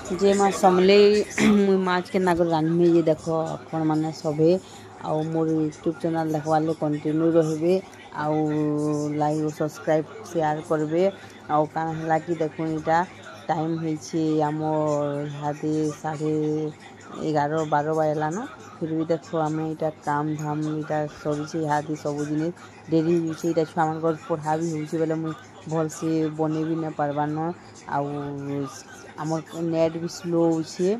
जे माँ समलेई मुई माछ के नागर रांधमी ये देख आपण मैंने सभे आउ मोर यूट्यूब चैनल देखवार कंटिन्यू रहिबे आउ लाइक और सब्सक्राइब शेयर करबे आउ काना हला कि देखो इटा टाइम होइछे आमर हादे 11:30-12 बाजलान फिर भी देखो आम इटा काम धाम इटा सरीछे इहादे सब जिनिस डेरी होइछे इटा छुआ मानकर पढ़ा भी होइछे बेले मुई भल से बने भी न पारबान आउ आमर नेट भी स्लो होइछे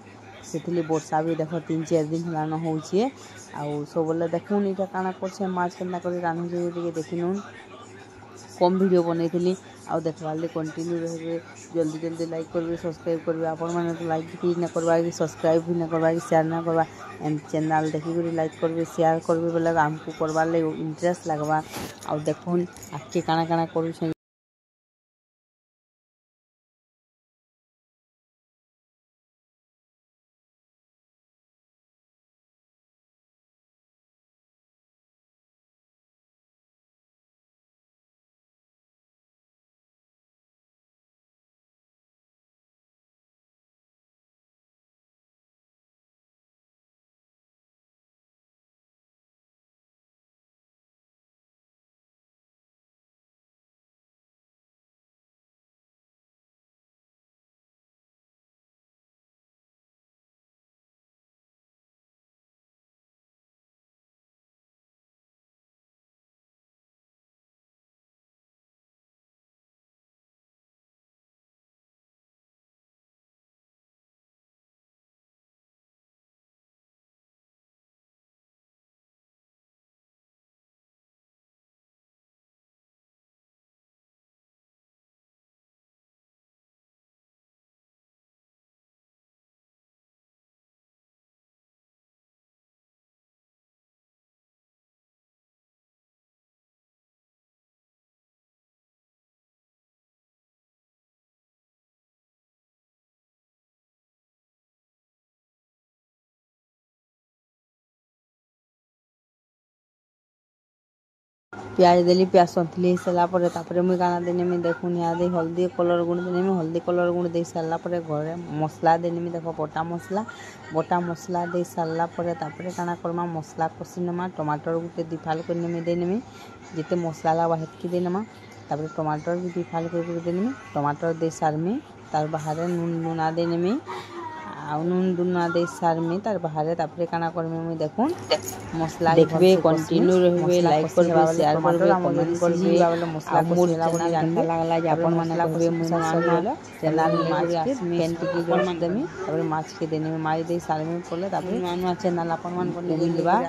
सेथिले वर्षा भी देख 3-4 दिन हलान होइछे आउ सबले देखुन इटा काना करछे माछ केन्ता करे रांधुछे टिके देखिनुन कम वीडियो बनैथिली आउ देखवाले कंटिन्यू रहिबे जल्दी जल्दी लाइक करबे सब्सक्राइब करबे आपण माने तो लाइक भी न करबा कि सब्सक्राइब भी न करबा कि शेयर न करबा एम चैनल देखि करी लाइक करबे शेयर करबे बोले हमको करबा ले इंटरेस्ट लागबा आउ देखुन आके काना काना करूछे प्याज देली प्याज संतली सारा पर मुई गाना देने में देखुन यादे हल्दी कलर गुण देने में हल्दी कलर गुण दे सारा पर घरे मसला देने में देखो बटा मसला दे सारा पर काना करमा मसला कषि नमा टमाटर गुटे दिफाल करने में देने में जिते मसला लगा हेतकी देनमा तापर टमाटर भी दिफाल कर देने में टमाटर दे सार में तार बाहर नून लुना देने में आउ नून दुना दे सार में तार बाहर तापर काना करमे मुई देखुन मसला देखबे कंटिन्यू रहबे लाइक करबे शेयर करबे कमेंट करबे बाबले मसला कोसेला बने जानता लागला जे आपण माने कहबे मुई नुआ चैनल में माछ के पेंट की जोर देमी तापर माछ के देने में माछ दे साल में पड़ले तापर नुआ चैनल आपण मान करले उबिलबा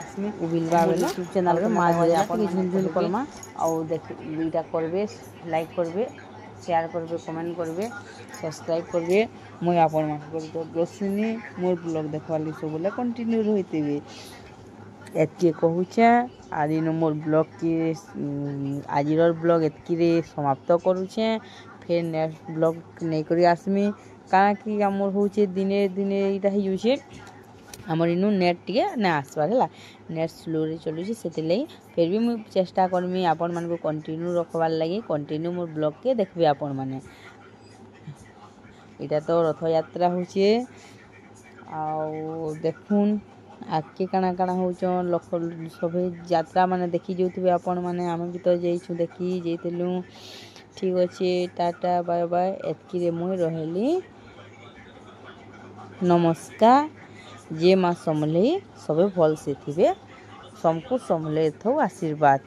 बेले यूट्यूब चैनल रे माछ दे आपण झुनझुन करमा आउ देख वीडियो करबे लाइक करबे शेयर करबे कमेंट करबे सब्सक्राइब करबे मुई आपण मान कर दोसनी मोर ब्लॉग देखवाली सबले कंटिन्यू रहितेबे एतके कहूचे आर इन मोर ब्लॉग के आजिर ब्लॉग एतकी रे समाप्त करूचे फिर नेक्स्ट ब्लॉग नहीं करी आसमी काना कि आमर होचे दिने दिने इटा ही जुचे आमर इनु नेट टिके ना आसबार है नेट स्लो रे चलुचे सेतिले फिर भी मुई चेष्टा करमी आपण मान को कंटिन्यू रखबार लगी कंटिन्यू मोर ब्लॉग के देखबे आपण माने इटा तो रथ यात्रा होचे आउ देखुन आके काना काना होचन लोक सभे यात्रा माने देखि जोथिबे आपण माने आमे भी तो जइछु देखि जइतलु ठीक अछि टाटा बाय बाय एतकी रे मुई रहली नमस्कार जे माँ समले सबे भल से थिबे सबको समले थौ आशीर्वाद।